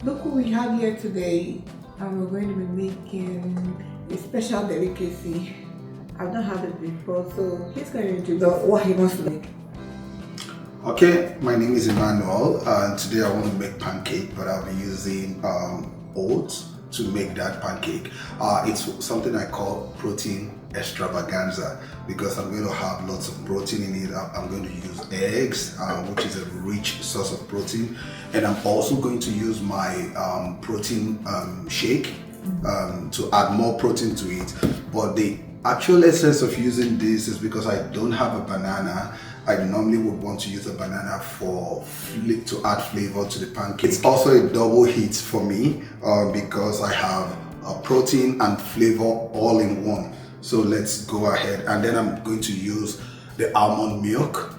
Look who we have here today, and we're going to be making a special delicacy. I've not had it before, so he's going to introduce what he wants to make. Okay, my name is Emmanuel, and today I want to make pancake, but I'll be using oats to make that pancake. It's something I call protein extravaganza because I'm going to have lots of protein in it. I'm going to use eggs, which is a rich source of protein, and I'm also going to use my protein shake to add more protein to it. But the actual essence of using this is because I don't have a banana. I normally would want to use a banana to add flavor to the pancake. It's also a double hit for me because I have protein and flavor all in one. So let's go ahead, and then I'm going to use the almond milk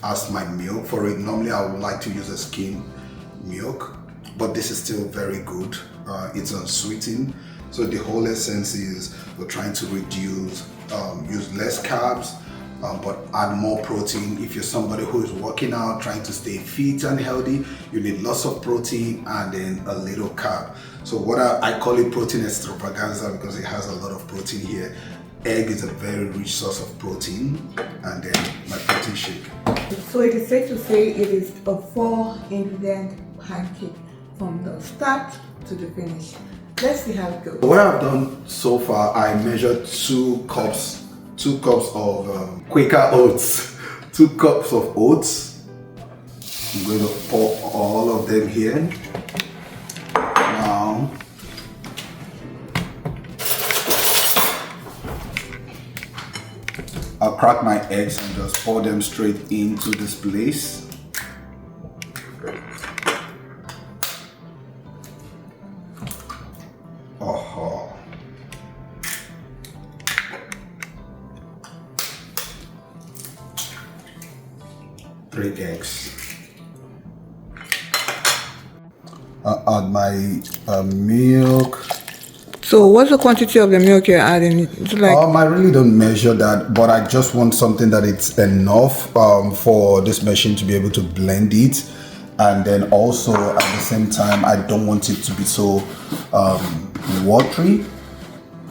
as my milk for it. Normally I would like to use a skim milk, but this is still very good. It's unsweetened. So the whole essence is we're trying to use less carbs, but add more protein. If you're somebody who is working out, trying to stay fit and healthy, you need lots of protein and then a little carb. So what I call it protein extravaganza because it has a lot of protein here. Egg is a very rich source of protein, and then my protein shake. So it is safe to say it is a 4-ingredient pancake from the start to the finish. Let's see how it goes. What I've done so far, I measured 2 cups of Quaker oats. 2 cups of oats. I'm going to pour all of them here. Now, I'll crack my eggs and just pour them straight into this place. Oh. 3 eggs. I'll add my milk. So what's the quantity of the milk you're adding? It's like I really don't measure that, but I just want something that it's enough for this machine to be able to blend it. And then also at the same time, I don't want it to be so watery.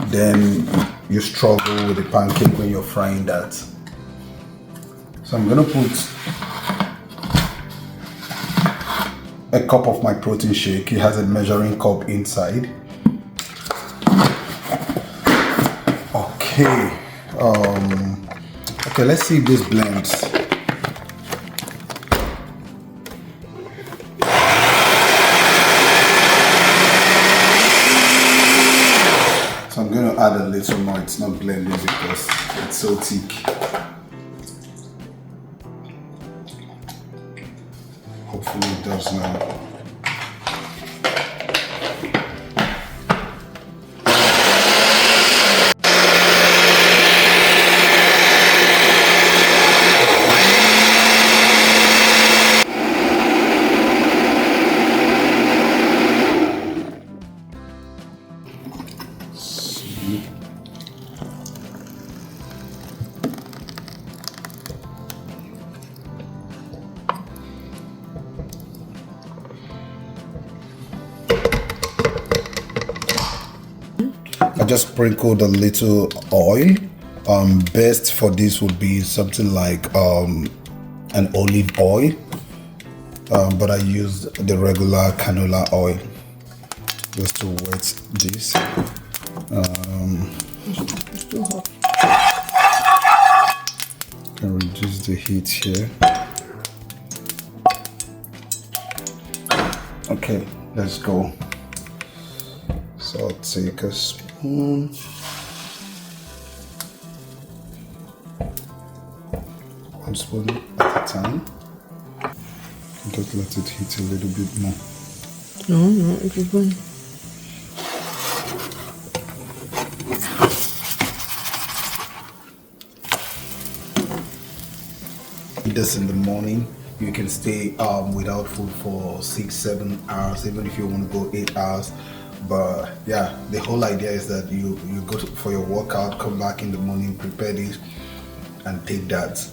Then you struggle with the pancake when you're frying that. So I'm gonna put a cup of my protein shake. It has a measuring cup inside. Okay. Okay, let's see if this blends. So I'm going to add a little more. It's not blending because it's so thick. Hopefully it does now. I just sprinkled a little oil. Best for this would be something like an olive oil, but I used the regular canola oil just to wet this. Can reduce the heat here. Okay, let's go. So I'll take a spoon. One spoon at a time. Just let it heat a little bit more. no, it is fine. Eat this in the morning. You can stay without food for 6-7 hours, even if you want to go 8 hours. But yeah, the whole idea is that you go for your workout, come back in the morning, prepare this, and take that.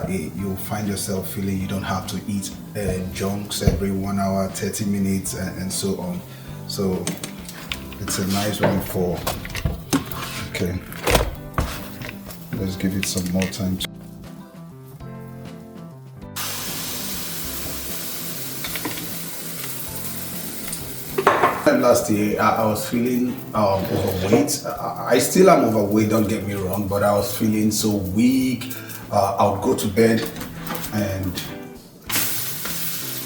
you'll find yourself feeling you don't have to eat junks every 1 hour, 30 minutes, and so on. So it's a nice one for, okay, let's give it some more time. Last year I was feeling overweight. I still am overweight, don't get me wrong, but I was feeling so weak. I would go to bed and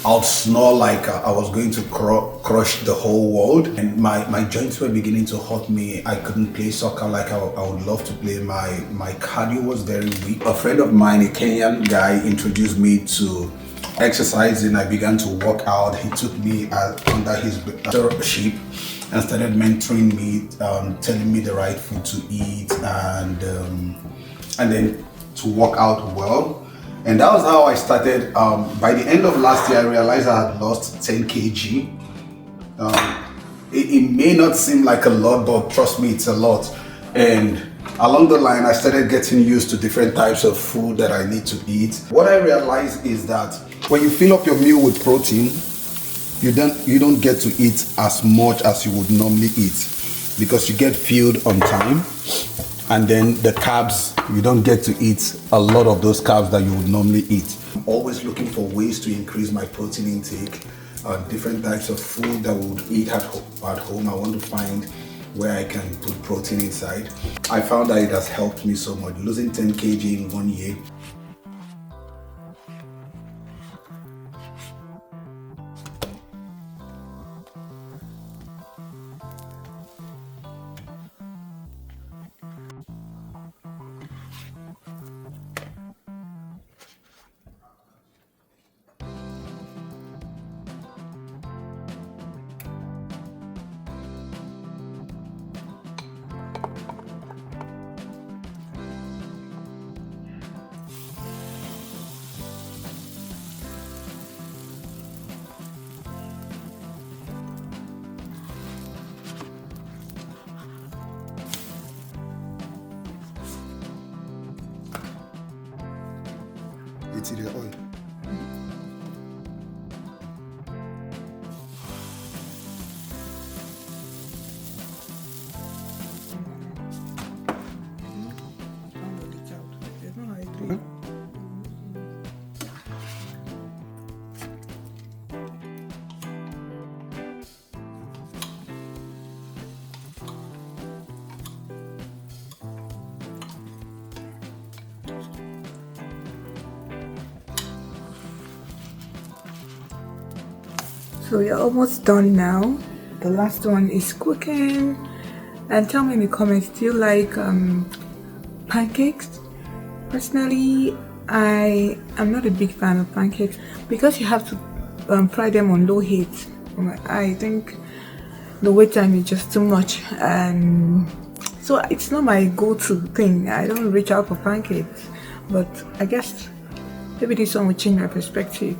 I would snore like I was going to crush the whole world, and my joints were beginning to hurt me. I couldn't play soccer like I would love to play. My cardio was very weak. A friend of mine, a Kenyan guy, introduced me to exercising. I began to work out. He took me under his leadership and started mentoring me, telling me the right food to eat, and then to work out well. And that was how I started. By the end of last year, I realized I had lost 10 kg. It may not seem like a lot, but trust me, it's a lot. And along the line, I started getting used to different types of food that I need to eat. What I realized is that when you fill up your meal with protein, you don't get to eat as much as you would normally eat, because you get filled on time, and then the carbs, you don't get to eat a lot of those carbs that you would normally eat. I'm always looking for ways to increase my protein intake, different types of food that we would eat at home. I want to find where I can put protein inside. I found that it has helped me so much, losing 10 kg in 1 year. It's in the oil. So we're almost done now. The last one is cooking. And tell me in the comments, do you like pancakes? Personally, I am not a big fan of pancakes because you have to fry them on low heat. I think the wait time is just too much, and so it's not my go-to thing. I don't reach out for pancakes, but I guess maybe this one will change my perspective.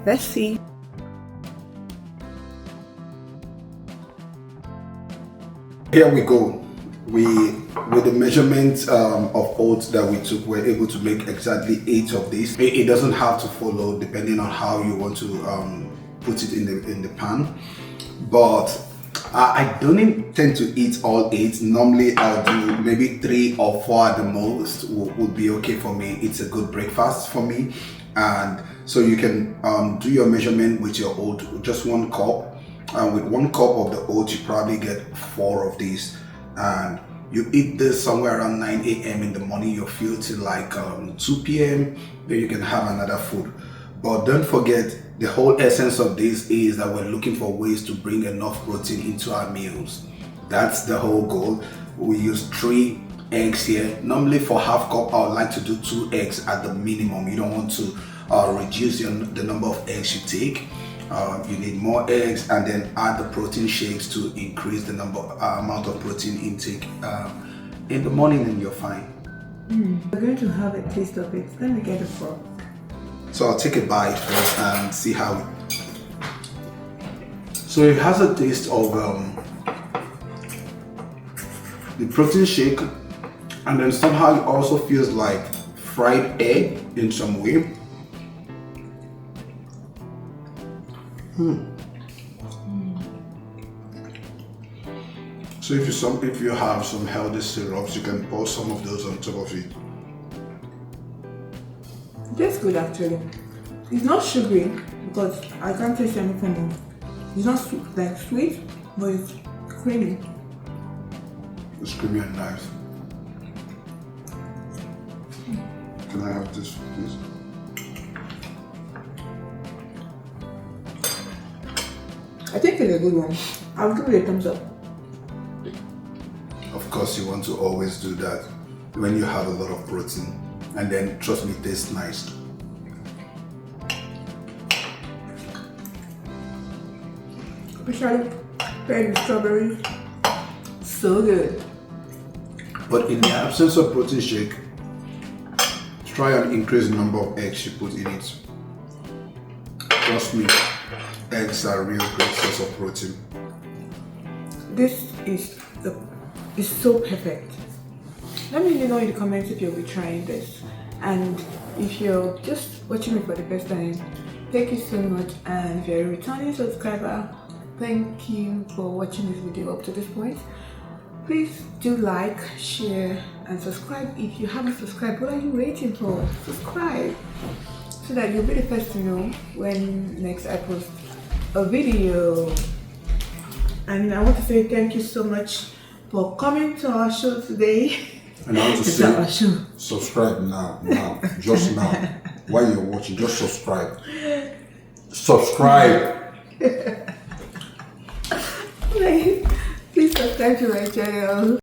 Let's see. Here we go. With the measurement of oats that we took, we're able to make exactly 8 of these. It doesn't have to follow depending on how you want to put it in the pan. But I don't intend to eat all 8. Normally I'll do maybe 3 or 4 at the most would be okay for me. It's a good breakfast for me. And so you can do your measurement with your oat, just 1 cup. And with 1 cup of the oats, you probably get 4 of these. And you eat this somewhere around 9 a.m. in the morning. You're fueled till like 2 p.m. Then you can have another food. But don't forget, the whole essence of this is that we're looking for ways to bring enough protein into our meals. That's the whole goal. We use 3 eggs here. Normally for half cup, I would like to do 2 eggs at the minimum. You don't want to reduce the number of eggs you take. You need more eggs, and then add the protein shakes to increase the amount of protein intake in the morning, and you're fine. We're going to have a taste of it. Let me get a fork. So I'll take a bite first and see how it. So it has a taste of the protein shake, and then somehow it also feels like fried egg in some way. So if you have some healthy syrups, you can pour some of those on top of it. That's good actually. It's not sugary because I can't taste anything of. It's not like sweet, but it's creamy. It's creamy and nice. Can I have this, please? I think it's a good one. I'll give it a thumbs up. Of course, you want to always do that when you have a lot of protein, and then trust me, it tastes nice. Especially paired with strawberries. So good. But in the absence of protein shake, try and increase the number of eggs you put in it. Trust me, eggs are a real great source of protein. This is so perfect. Let me know in the comments if you'll be trying this. And if you're just watching me for the first time, thank you so much. And if you're a returning subscriber, thank you for watching this video up to this point. Please do like, share, and subscribe. If you haven't subscribed, what are you waiting for? Subscribe so that you'll be the first to know when next I post a video. And I want to say thank you so much for coming to our show today. And I want to say, subscribe now, just now. While you're watching, just subscribe. Subscribe. Please subscribe to my channel.